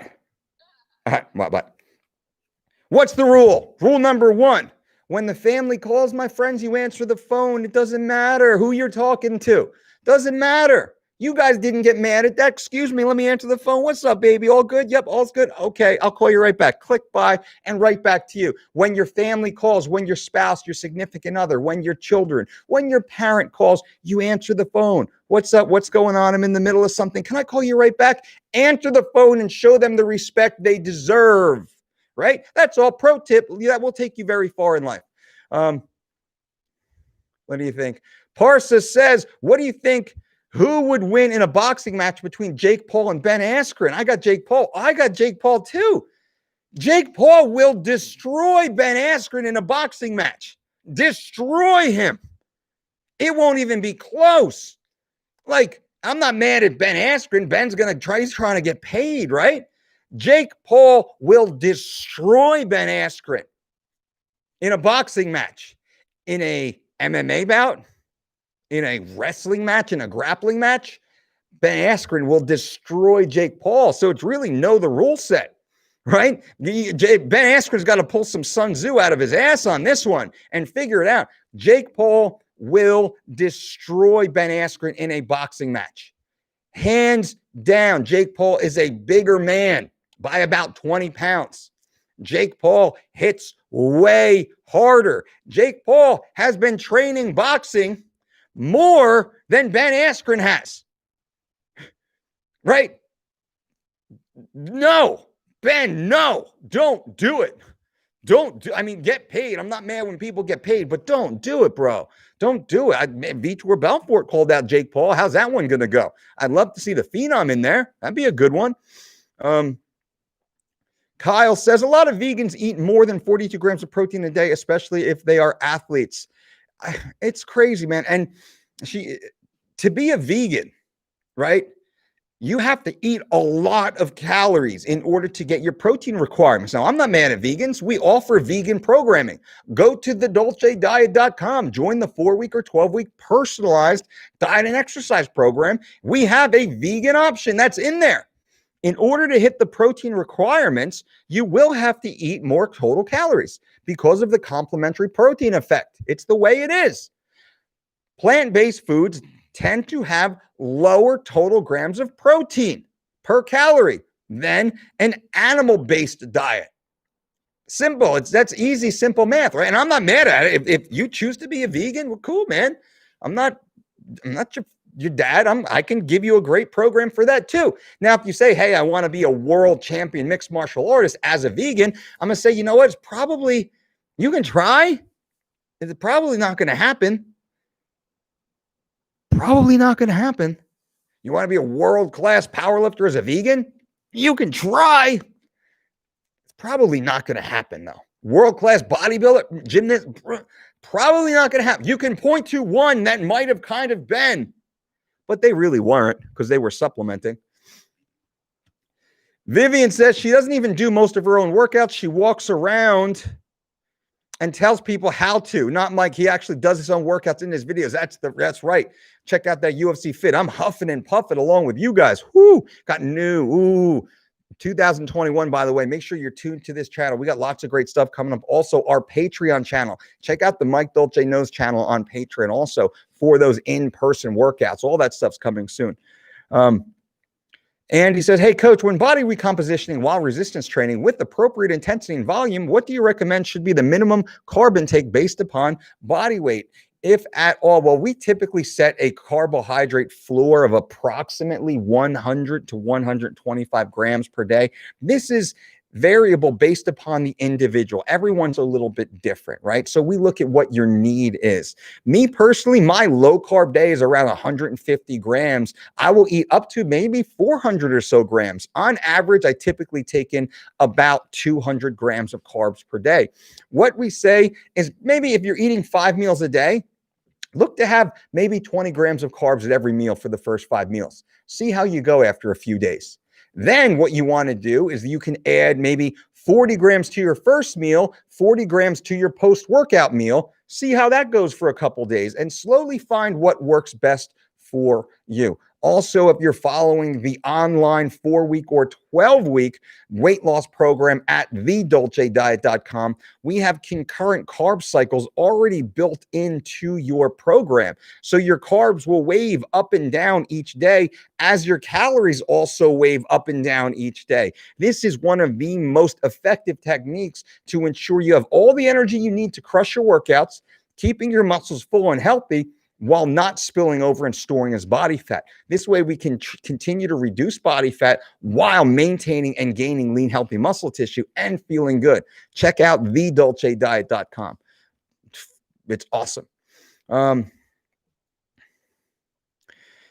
right. Bye. What's the rule? Rule number 1. When the family calls, my friends, you answer the phone. It doesn't matter who you're talking to. Doesn't matter. You guys didn't get mad at that. Excuse me, let me answer the phone. What's up, baby? All good? Yep, all's good. Okay, I'll call you right back. Click by and right back to you. When your family calls, when your spouse, your significant other, when your children, when your parent calls, you answer the phone. What's up? What's going on? I'm in the middle of something. Can I call you right back? Answer the phone and show them the respect they deserve, right? That's all. Pro tip. That will take you very far in life. What do you think? Parsa says, what do you think? Who would win in a boxing match between Jake Paul and Ben Askren? I got Jake Paul. I got Jake Paul too. Jake Paul will destroy Ben Askren in a boxing match. Destroy him. It won't even be close. Like, I'm not mad at Ben Askren. Ben's going to try. He's trying to get paid, right? Jake Paul will destroy Ben Askren in a boxing match, in a MMA bout, in a wrestling match, in a grappling match. Ben Askren will destroy Jake Paul. So it's really know the rule set, right? Ben Askren's got to pull some Sun Tzu out of his ass on this one and figure it out. Jake Paul will destroy Ben Askren in a boxing match. Hands down, Jake Paul is a bigger man by about 20 pounds. Jake Paul hits way harder. Jake Paul has been training boxing more than Ben Askren has. Right? No, Ben, no, don't do it. Get paid. I'm not mad when people get paid, but don't do it, bro. Don't do it. Vitor Belfort called out Jake Paul. How's that one going to go? I'd love to see the Phenom in there. That'd be a good one. Kyle says, a lot of vegans eat more than 42 grams of protein a day, especially if they are athletes. It's crazy, man. And to be a vegan, right? You have to eat a lot of calories in order to get your protein requirements. Now, I'm not mad at vegans. We offer vegan programming. Go to thedolcediet.com. Join the 4-week or 12-week personalized diet and exercise program. We have a vegan option that's in there. In order to hit the protein requirements, you will have to eat more total calories because of the complementary protein effect. It's the way it is. Plant-based foods tend to have lower total grams of protein per calorie than an animal-based diet. Simple. That's easy, simple math, right? And I'm not mad at it. If you choose to be a vegan, well, cool, man. I'm not your your dad, I can give you a great program for that too. Now, if you say, hey, I want to be a world champion mixed martial artist as a vegan, I'm going to say, you know what? It's probably, you can try. It's probably not going to happen. Probably not going to happen. You want to be a world-class powerlifter as a vegan? You can try. It's probably not going to happen, though. World-class bodybuilder, gymnast, probably not going to happen. You can point to one that might have kind of been, but they really weren't because they were supplementing. Vivian says she doesn't even do most of her own workouts. She walks around and tells people how to. Not Mike. He actually does his own workouts in his videos. That's right. Check out that UFC Fit. I'm huffing and puffing along with you guys. Whoo! Got new. 2021, by the way. Make sure you're tuned to this channel. We got lots of great stuff coming up. Also, our Patreon channel. Check out the Mike Dolce Knows channel on Patreon also for those in-person workouts. All that stuff's coming soon. And he says, hey, coach, when body recompositioning while resistance training with appropriate intensity and volume, what do you recommend should be the minimum carb intake based upon body weight, if at all? Well, we typically set a carbohydrate floor of approximately 100 to 125 grams per day. This is variable based upon the individual. Everyone's a little bit different, right? So we look at what your need is. Me personally, my low carb day is around 150 grams. I will eat up to maybe 400 or so grams. On average, I typically take in about 200 grams of carbs per day. What we say is maybe if you're eating 5 meals a day, look to have maybe 20 grams of carbs at every meal for the first 5 meals. See how you go after a few days. Then what you want to do is you can add maybe 40 grams to your first meal, 40 grams to your post-workout meal. See how that goes for a couple days and slowly find what works best for you. Also, if you're following the online 4-week or 12-week weight loss program at thedolcediet.com, we have concurrent carb cycles already built into your program. So your carbs will wave up and down each day as your calories also wave up and down each day. This is one of the most effective techniques to ensure you have all the energy you need to crush your workouts, keeping your muscles full and healthy, while not spilling over and storing as body fat. This way we can continue to reduce body fat while maintaining and gaining lean, healthy muscle tissue and feeling good. Check out thedolcediet.com. It's awesome.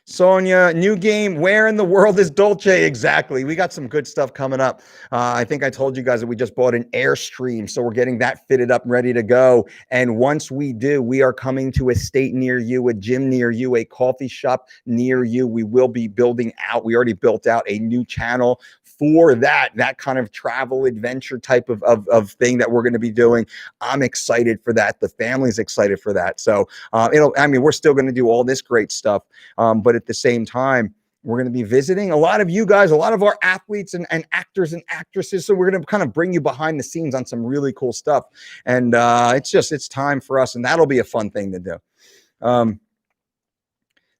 Sonia, new game. Where in the world is Dolce? Exactly. We got some good stuff coming up. I think I told you guys that we just bought an Airstream, so we're getting that fitted up and ready to go. And once we do, we are coming to a state near you, a gym near you, a coffee shop near you. We will be building out. We already built out a new channel for that kind of travel adventure type of thing that we're going to be doing. I'm excited for that. The family's excited for that. So we're still going to do all this great stuff, but at the same time, we're going to be visiting a lot of you guys, a lot of our athletes and actors and actresses. So we're going to kind of bring you behind the scenes on some really cool stuff. And it's time for us, and that'll be a fun thing to do.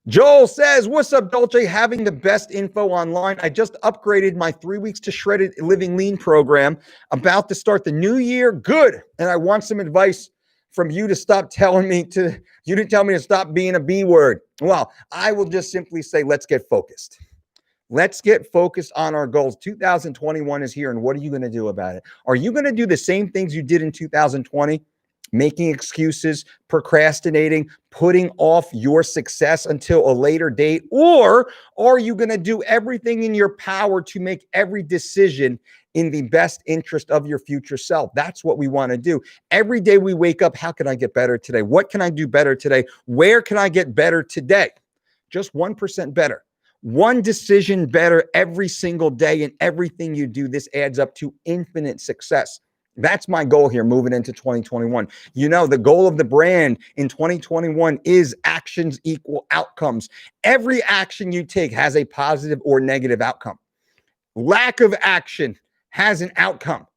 Joel says, what's up, Dolce? Having the best info online. I just upgraded my 3 weeks to shredded living lean program. About to start the new year. Good. And I want some advice from you to stop telling me to, you didn't tell me to stop being a B word. Well, I will just simply say, let's get focused. Let's get focused on our goals. 2021 is here, and what are you going to do about it? Are you going to do the same things you did in 2020? Making excuses, procrastinating, putting off your success until a later date? Or are you going to do everything in your power to make every decision in the best interest of your future self? That's what we want to do. Every day we wake up, how can I get better today? What can I do better today? Where can I get better today? Just 1% better. One decision better every single day in everything you do. This adds up to infinite success. That's my goal here moving into 2021. You know, the goal of the brand in 2021 is actions equal outcomes. Every action you take has a positive or negative outcome. Lack of action has an outcome.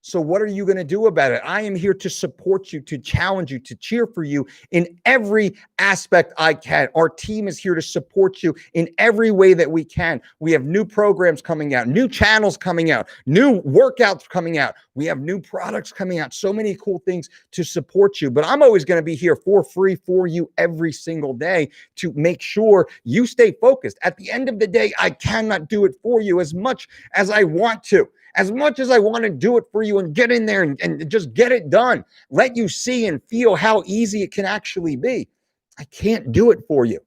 So what are you going to do about it? I am here to support you, to challenge you, to cheer for you in every aspect I can. Our team is here to support you in every way that we can. We have new programs coming out, new channels coming out, new workouts coming out. We have new products coming out, so many cool things to support you. But I'm always going to be here for free for you every single day to make sure you stay focused. At the end of the day, I cannot do it for you as much as I want to. As much as I want to do it for you and get in there and just get it done, let you see and feel how easy it can actually be, I can't do it for you,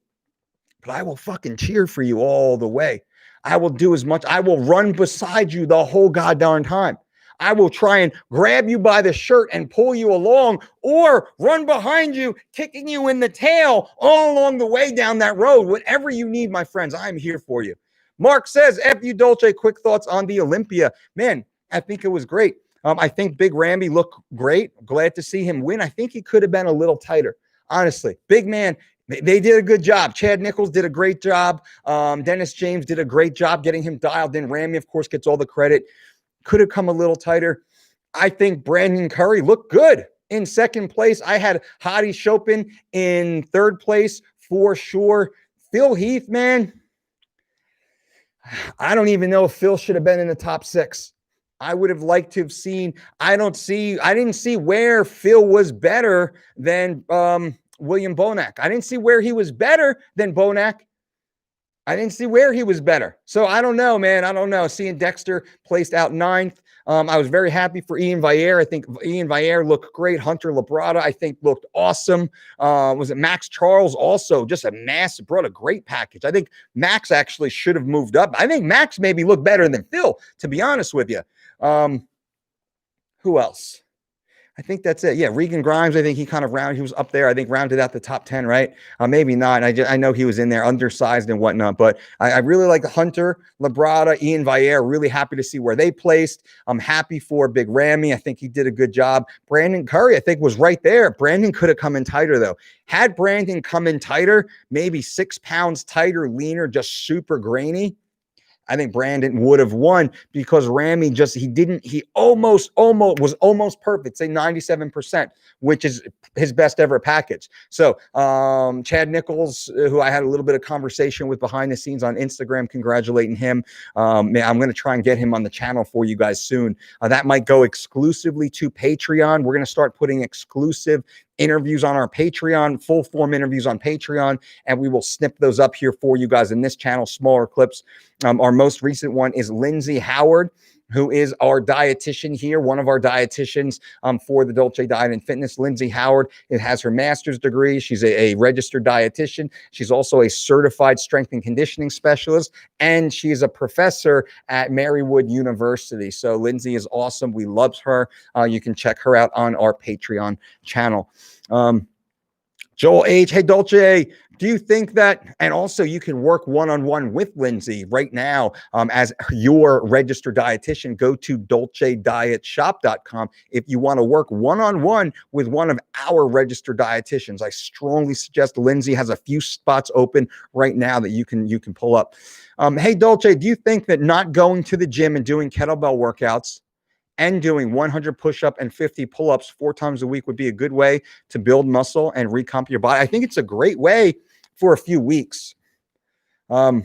but I will fucking cheer for you all the way. I will do as much. I will run beside you the whole goddamn time. I will try and grab you by the shirt and pull you along, or run behind you, kicking you in the tail all along the way down that road. Whatever you need, my friends, I'm here for you. Mark says, F you, Dolce, quick thoughts on the Olympia. Man, I think it was great. I think Big Ramby looked great. Glad to see him win. I think he could have been a little tighter. Honestly, big man, they did a good job. Chad Nichols did a great job. Dennis James did a great job getting him dialed in. Ramy, of course, gets all the credit. Could have come a little tighter. I think Brandon Curry looked good in second place. I had Hadi Chopin in third place for sure. Phil Heath, man, I don't even know if Phil should have been in the top 6. I would have liked to have seen. I didn't see where Phil was better than William Bonac. I didn't see where he was better than Bonac. I didn't see where he was better. So I don't know, man. I don't know. Seeing Dexter placed out 9th. I was very happy for Ian Vier. I think Ian Vier looked great. Hunter Labrada, I think, looked awesome. Was it Max Charles? Also, just a massive, brought a great package. I think Max actually should have moved up. I think Max maybe looked better than Phil, to be honest with you. Who else? I think that's it. Yeah, Regan Grimes, I think he was up there. I think rounded out the top 10, right? Maybe not. I know he was in there undersized and whatnot, but I really like Hunter, Labrada, Ian Vier. Really happy to see where they placed. I'm happy for Big Ramy. I think he did a good job. Brandon Curry, I think, was right there. Brandon could have come in tighter, though. Had Brandon come in tighter, maybe 6 pounds tighter, leaner, just super grainy, I think Brandon would have won, because Ramy he almost was almost perfect, say 97%, which is his best ever package. So Chad Nichols, who I had a little bit of conversation with behind the scenes on Instagram, congratulating him. I'm going to try and get him on the channel for you guys soon. That might go exclusively to Patreon. We're going to start putting exclusive interviews on our Patreon, full form interviews on Patreon, and we will snip those up here for you guys in this channel, smaller clips. Our most recent one is Lindsay Howard, who is our dietitian here, one of our dietitians for the Dolce Diet and Fitness. Lindsay Howard has her master's degree. She's a registered dietitian. She's also a certified strength and conditioning specialist, and she is a professor at Marywood University. So Lindsay is awesome. We love her. You can check her out on our Patreon channel. Joel H. Hey, Dolce, do you think that, and also you can work one-on-one with Lindsay right now as your registered dietitian. Go to dolcedietshop.com if you want to work one-on-one with one of our registered dietitians. I strongly suggest. Lindsay has a few spots open right now that you can pull up. Hey, Dolce, do you think that not going to the gym and doing kettlebell workouts and doing 100 push-up and 50 pull-ups 4 times a week would be a good way to build muscle and recomp your body? I think it's a great way for a few weeks. How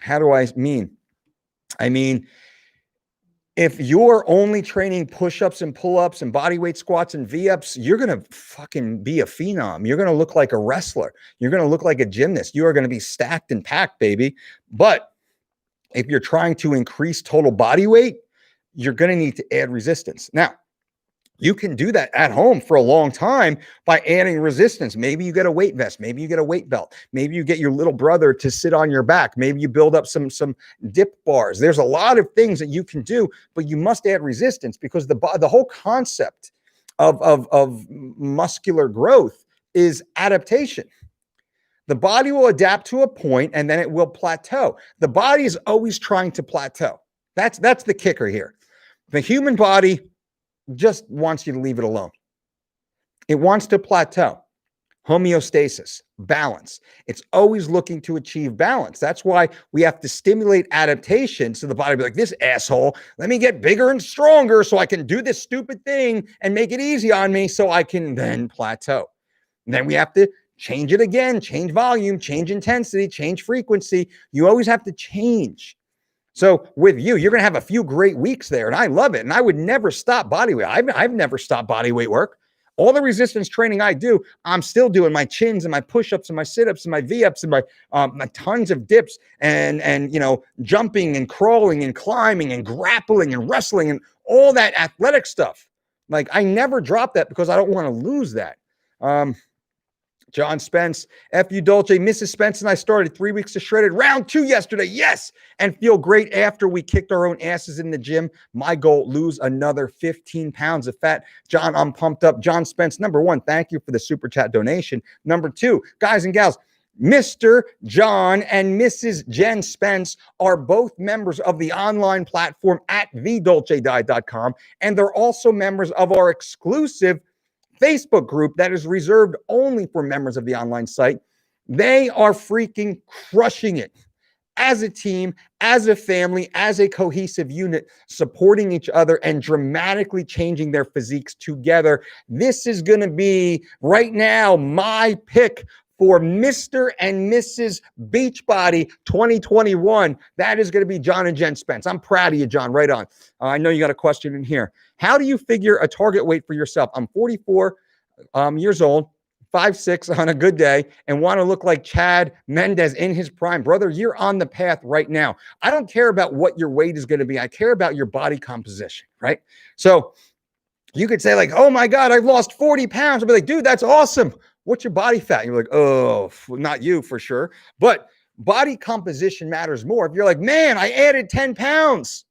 do I mean? I mean, if you're only training push-ups and pull-ups and bodyweight squats and V-ups, you're going to fucking be a phenom. You're going to look like a wrestler. You're going to look like a gymnast. You are going to be stacked and packed, baby. But if you're trying to increase total body weight, you're going to need to add resistance. Now, you can do that at home for a long time by adding resistance. Maybe you get a weight vest. Maybe you get a weight belt. Maybe you get your little brother to sit on your back. Maybe you build up some dip bars. There's a lot of things that you can do, but you must add resistance, because the whole concept of muscular growth is adaptation. The body will adapt to a point and then it will plateau. The body is always trying to plateau. That's the kicker here. The human body just wants you to leave it alone. It wants to plateau. Homeostasis, balance. It's always looking to achieve balance. That's why we have to stimulate adaptation. So the body be like, this asshole, let me get bigger and stronger so I can do this stupid thing and make it easy on me so I can then plateau. And then we have to change it again, change volume, change intensity, change frequency. You always have to change. So with you, you're going to have a few great weeks there, and I love it. And I would never stop body weight. I've never stopped body weight work. All the resistance training I do, I'm still doing my chins and my push-ups and my sit-ups and my V-ups and my tons of dips and jumping and crawling and climbing and grappling and wrestling and all that athletic stuff. Like I never drop that because I don't want to lose that. John Spence, F.U. Dolce, Mrs. Spence and I started 3 weeks to shredded round 2 yesterday. Yes. And feel great after we kicked our own asses in the gym. My goal, lose another 15 pounds of fat. John, I'm pumped up. John Spence, number 1, thank you for the super chat donation. Number 2, guys and gals, Mr. John and Mrs. Jen Spence are both members of the online platform at thedolcediet.com. And they're also members of our exclusive Facebook group that is reserved only for members of the online site. They are freaking crushing it as a team, as a family, as a cohesive unit, supporting each other and dramatically changing their physiques together. This is going to be right now my pick for Mr. and Mrs. Beachbody 2021. That is going to be John and Jen Spence. I'm proud of you, John. Right on. I know you got a question in here. How do you figure a target weight for yourself? I'm 44 years old, 5'6" on a good day, and want to look like Chad Mendez in his prime. Brother, you're on the path right now. I don't care about what your weight is going to be. I care about your body composition, right? So you could say like, oh my God, I've lost 40 pounds. I'll be like, dude, that's awesome. What's your body fat? And you're like, oh, not you for sure. But body composition matters more. If you're like, man, I added 10 pounds,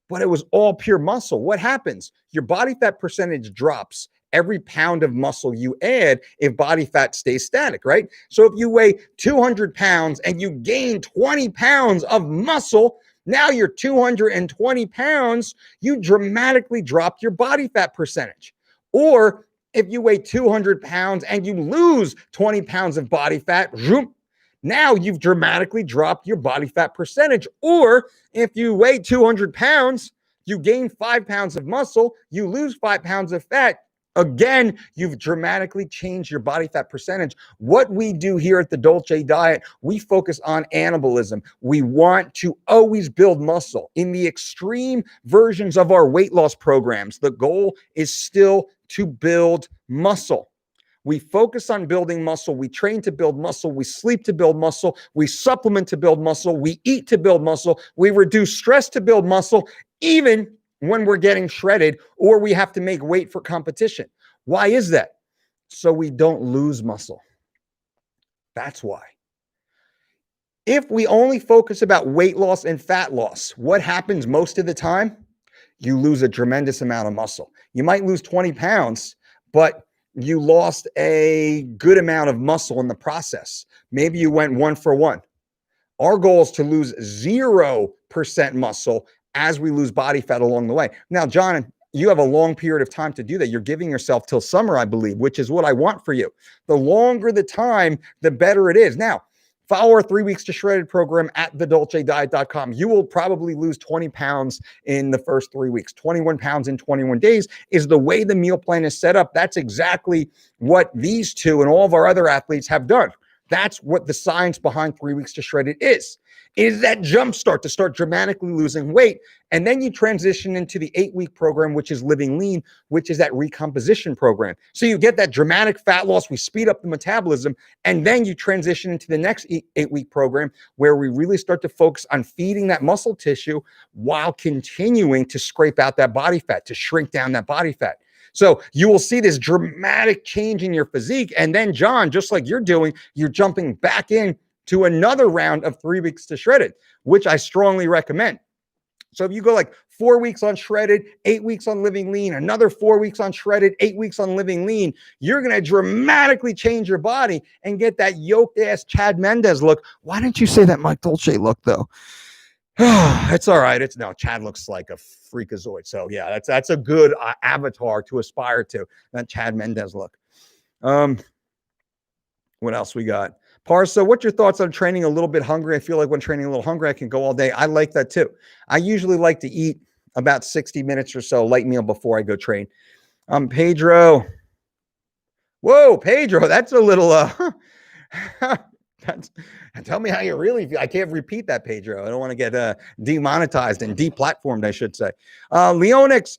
but it was all pure muscle. What happens? Your body fat percentage drops every pound of muscle you add if body fat stays static, right? So if you weigh 200 pounds and you gain 20 pounds of muscle, now you're 220 pounds, you dramatically dropped your body fat percentage. Or if you weigh 200 pounds and you lose 20 pounds of body fat, now you've dramatically dropped your body fat percentage. Or if you weigh 200 pounds, you gain 5 pounds of muscle, you lose 5 pounds of fat. Again, you've dramatically changed your body fat percentage. What we do here at the Dolce Diet, we focus on anabolism. We want to always build muscle. In the extreme versions of our weight loss programs, the goal is still to build muscle. We focus on building muscle. We train to build muscle. We sleep to build muscle. We supplement to build muscle. We eat to build muscle. We reduce stress to build muscle, even when we're getting shredded or we have to make weight for competition. Why is that? So we don't lose muscle. That's why. If we only focus about weight loss and fat loss, what happens most of the time? You lose a tremendous amount of muscle. You might lose 20 pounds, but you lost a good amount of muscle in the process. Maybe you went 1 for 1. Our goal is to lose 0% muscle as we lose body fat along the way. Now, John, you have a long period of time to do that. You're giving yourself till summer, I believe, which is what I want for you. The longer the time, the better it is. Now, follow our 3 weeks to shredded program at thedolcediet.com. You will probably lose 20 pounds in the first 3 weeks. 21 pounds in 21 days is the way the meal plan is set up. That's exactly what these two and all of our other athletes have done. That's what the science behind 3 weeks to shredded is. It is that jump start to start dramatically losing weight. And then you transition into the 8-week program, which is living lean, which is that recomposition program. So you get that dramatic fat loss. We speed up the metabolism. And then you transition into the next 8-week program where we really start to focus on feeding that muscle tissue while continuing to scrape out that body fat, to shrink down that body fat. So you will see this dramatic change in your physique. And then, John, just like you're doing, you're jumping back in to another round of 3 weeks to shredded, which I strongly recommend. So if you go like 4 weeks on shredded, 8 weeks on living lean, another 4 weeks on shredded, 8 weeks on living lean, you're going to dramatically change your body and get that yoked ass Chad Mendez look. Why didn't you say that Mike Dolce look though? It's all right. Chad looks like a freakazoid. So yeah, that's a good avatar to aspire to, that Chad Mendez look. What else we got? Parsa, what's your thoughts on training a little bit hungry? I feel like when training a little hungry, I can go all day. I like that too. I usually like to eat about 60 minutes or so light meal before I go train. Pedro. Whoa, Pedro, that's a little that's, tell me how you really feel. I can't repeat that, Pedro. I don't want to get demonetized and deplatformed, I should say. Leonix,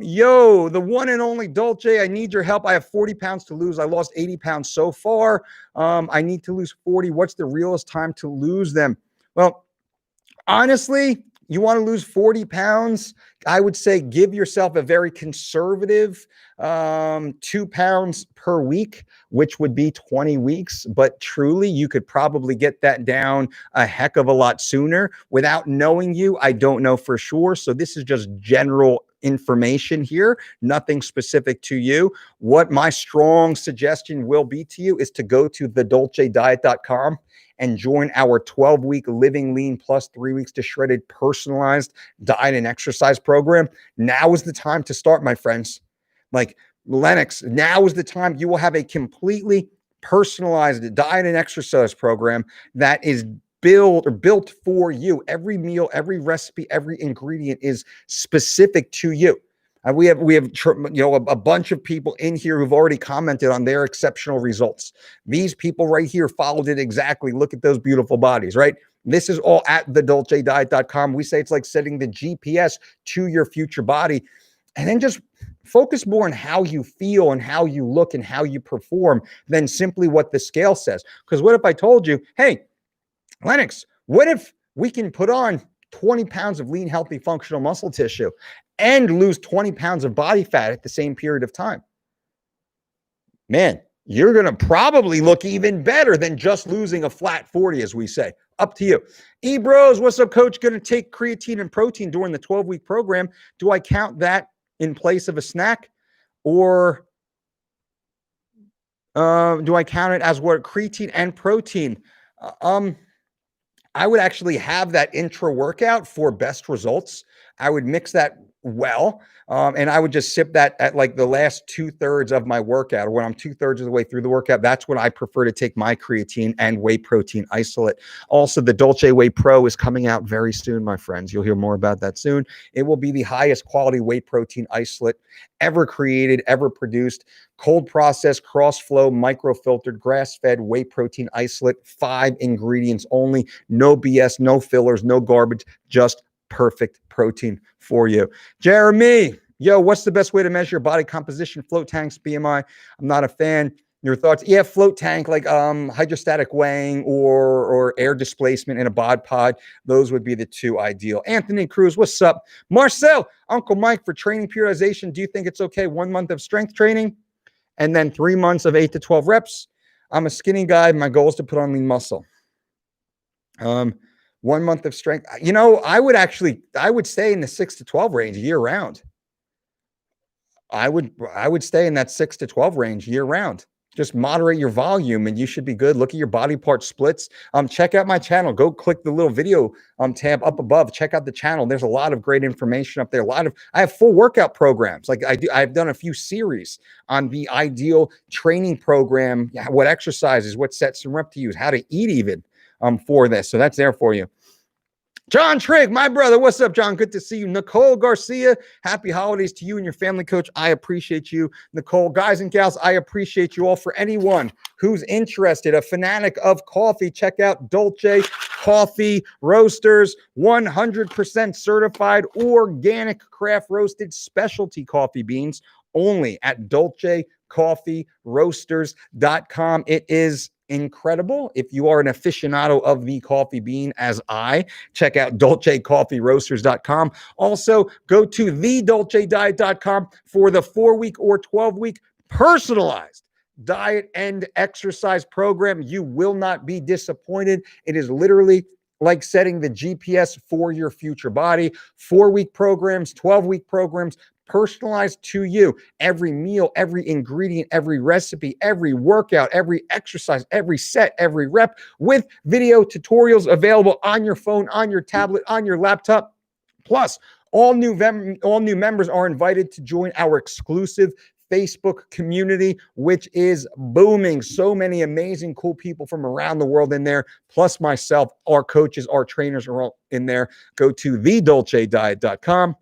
yo, the one and only Dolce, I need your help. I have 40 pounds to lose. I lost 80 pounds so far. I need to lose 40. What's the realest time to lose them? Well, honestly, you want to lose 40 pounds, I would say give yourself a very conservative 2 pounds per week, which would be 20 weeks. But truly, you could probably get that down a heck of a lot sooner. Without knowing you, I don't know for sure. So this is just general information here, nothing specific to you. What my strong suggestion will be to you is to go to thedolcediet.com and join our 12-week Living Lean plus 3 weeks to shredded personalized diet and exercise program. Now is the time to start, my friends. Like Lennox, now is the time. You will have a completely personalized diet and exercise program that is built for you. Every meal, every recipe, every ingredient is specific to you. We have a bunch of people in here who've already commented on their exceptional results. These people right here followed it exactly. Look at those beautiful bodies, right? This is all at thedolcediet.com. We say it's like setting the GPS to your future body, and then just focus more on how you feel and how you look and how you perform than simply what the scale says. Because what if I told you, hey, Lennox, what if we can put on 20 pounds of lean, healthy, functional muscle tissue and lose 20 pounds of body fat at the same period of time? Man, you're going to probably look even better than just losing a flat 40, as we say. Up to you. Ebros, what's up, coach? Going to take creatine and protein during the 12-week program. Do I count that in place of a snack, or do I count it as what? Creatine and protein? I would actually have that intra workout for best results. I would mix that well, and I would just sip that at like the last 2/3 of my workout, or when I'm 2/3 of the way through the workout. That's when I prefer to take my creatine and whey protein isolate. Also, the Dolce Whey Pro is coming out very soon, my friends. You'll hear more about that soon. It will be the highest quality whey protein isolate ever created, ever produced. Cold processed, cross flow, microfiltered, grass fed whey protein isolate. 5 ingredients only. No BS, no fillers, no garbage, just perfect protein for you. Jeremy, yo, what's the best way to measure body composition? Float tanks, BMI. I'm not a fan. Your thoughts? Yeah, float tank, like hydrostatic weighing or air displacement in a bod pod. Those would be the two ideal. Anthony Cruz, what's up? Marcel, Uncle Mike, for training periodization, do you think it's okay 1 month of strength training and then 3 months of 8 to 12 reps? I'm a skinny guy. My goal is to put on lean muscle. 1 month of strength. You know, I would stay in the 6 to 12 range year round. I would stay in that 6 to 12 range year round. Just moderate your volume and you should be good. Look at your body part splits. Check out my channel. Go click the little video tab up above. Check out the channel. There's a lot of great information up there. I have full workout programs. Like I've done a few series on the ideal training program, what exercises, what sets and rep to use, how to eat even for this. So that's there for you. John Trigg, my brother. What's up, John? Good to see you. Nicole Garcia, happy holidays to you and your family, coach. I appreciate you. Nicole, guys and gals, I appreciate you all. For anyone who's interested, a fanatic of coffee, check out Dolce Coffee Roasters, 100% certified organic craft roasted specialty coffee beans only at dolcecoffeeroasters.com. It is incredible. If you are an aficionado of the coffee bean, as I, check out dolcecoffeeroasters.com. Also, go to thedolcediet.com for the 4-week or 12-week personalized diet and exercise program. You will not be disappointed. It is literally like setting the GPS for your future body. 4-week programs, 12-week programs, personalized to you. Every meal, every ingredient, every recipe, every workout, every exercise, every set, every rep, with video tutorials available on your phone, on your tablet, on your laptop. Plus, all new members are invited to join our exclusive Facebook community, which is booming. So many amazing, cool people from around the world in there, plus myself, our coaches, our trainers are all in there. Go to thedolcediet.com.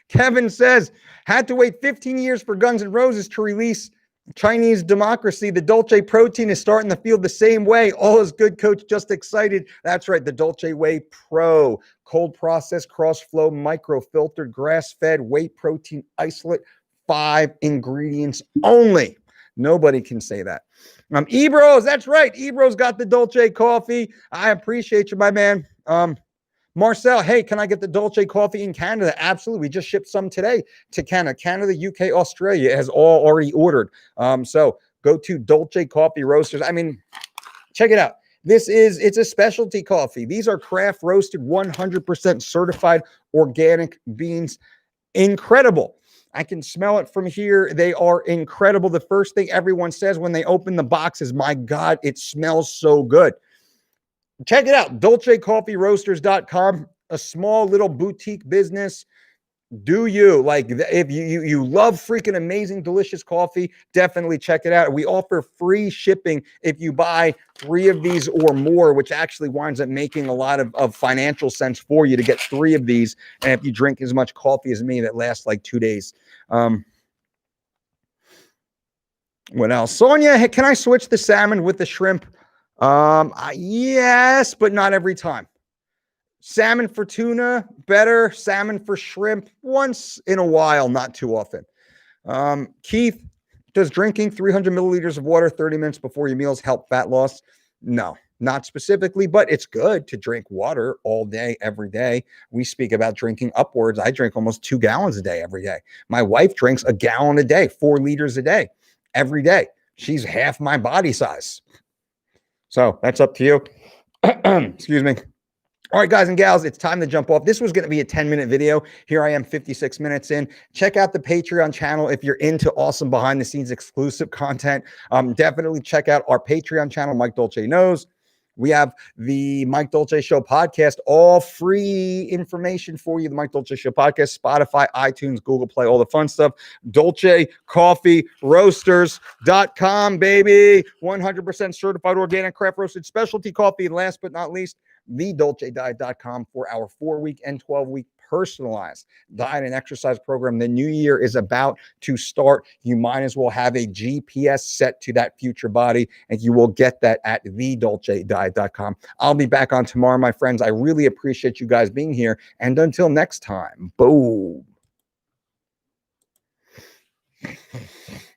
Kevin says, had to wait 15 years for Guns N' Roses to release Chinese Democracy. The Dolce protein is starting to feel the same way. All is good, coach. Just excited. That's right. The Dolce Whey Pro, cold processed, cross flow, micro filtered, grass fed whey protein isolate, 5 ingredients only. Nobody can say that. Ebros, that's right. Ebros got the Dolce coffee. I appreciate you, my man. Marcel, hey, can I get the Dolce coffee in Canada? Absolutely. We just shipped some today to Canada, UK, Australia. It has all already ordered. So go to Dolce Coffee Roasters. I mean, check it out. It's a specialty coffee. These are craft roasted, 100% certified organic beans. Incredible. I can smell it from here. They are incredible. The first thing everyone says when they open the box is, my God, it smells so good. Check it out, dolcecoffeeroasters.com, a small little boutique business. Do you like, if you love freaking amazing, delicious coffee, definitely check it out. We offer free shipping if you buy 3 of these or more, which actually winds up making a lot of financial sense for you to get 3 of these. And if you drink as much coffee as me, that lasts like 2 days. What else? Sonia, hey, can I switch the salmon with the shrimp? Yes, but not every time. Salmon for tuna, better. Salmon for shrimp, once in a while, not too often. Keith, does drinking 300 milliliters of water 30 minutes before your meals help fat loss? No, not specifically, but it's good to drink water all day, every day. We speak about drinking upwards. I drink almost 2 gallons a day every day. My wife drinks a gallon a day, 4 liters a day, every day. She's half my body size. So that's up to you. Excuse me. All right, guys and gals, it's time to jump off. This was going to be a 10-minute video. Here I am 56 minutes in. Check out the Patreon channel if you're into awesome behind-the-scenes exclusive content. Definitely check out our Patreon channel, Mike Dolce Knows. We have the Mike Dolce Show podcast, all free information for you. The Mike Dolce Show podcast, Spotify, iTunes, Google Play, all the fun stuff. DolceCoffeeRoasters.com, baby. 100% certified organic craft roasted specialty coffee. And last but not least, thedolcediet.com for our 4-week and 12-week personalized diet and exercise program. The new year is about to start. You might as well have a GPS set to that future body, and you will get that at thedolcediet.com. I'll be back on tomorrow, my friends. I really appreciate you guys being here. And until next time, boom.